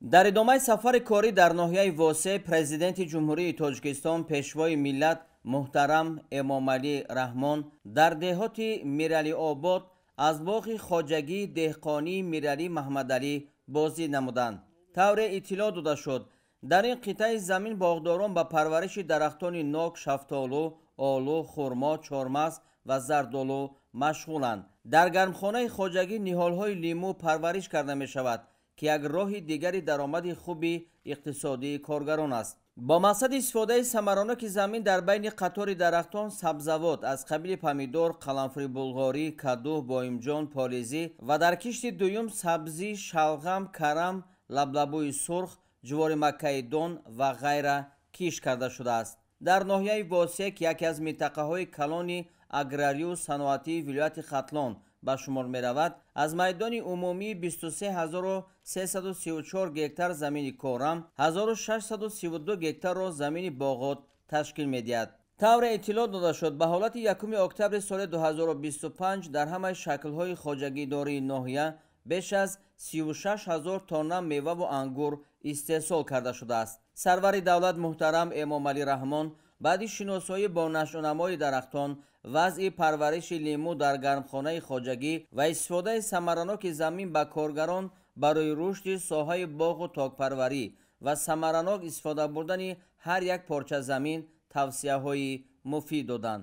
дар идомаи сафари корӣ дар ноҳияи восеъ президенти ҷумҳурии Тоҷикистон пешвои миллат муҳтарам Эмомалӣ Раҳмон дар деҳоти Миралиобод аз боғи хоҷагӣ деҳқонии Миралӣ Маҳмадалӣ бозӣ намуданд. тавре иттилоъ дода шуд, дар ин қитъаи замин боғдорон ба парвариши дарахтони нок, шафтолу, олу, хурмо, чормағз ва зардолу машғуланд. дар гармхонаи хоҷагӣ ниҳолҳои лимӯ парвариш карда мешавад ки як роҳи дигари даромади хуби иқтисодии коргарон аст. бо мақсади истифодаи самароноки замин дар байни қатори дарахтон сабзавот аз қабили помидор, қаламфури булғорӣ, каду, боимҷон, полизӣ ва дар кишти дуюм сабзӣ, шалғам, карам, лаблабӯи сурх, ҷувори маккаи дон ва ғайра киш карда шудааст. дар ноҳияи восеъ ки яке аз минтақаҳои калони аграрию саноатии вилояти Хатлон ба шумор меравад, аз майдони умумии 23334 гектар замини корам 1632 гектарро замини боғот ташкил медиҳад. тавре иттилоъ дода шуд, ба ҳолати 1 октябри соли 2025 дар ҳамаи шаклҳои хоҷагидории ноҳия беш аз 36 000 тонна меваву ангур истеҳсол карда шудааст. сарвари давлат муҳтарам Эмомалӣ Раҳмон баъди шиносоӣ бо нашъунамои дарахтон, вазъи парвариши лимӯ дар гармхонаи хоҷагӣ ва истифодаи самараноки замин ба коргарон барои рушди соҳаи боғу токпарварӣ ва самаранок истифода бурдани ҳар як порча замин тавсияҳои муфид доданд.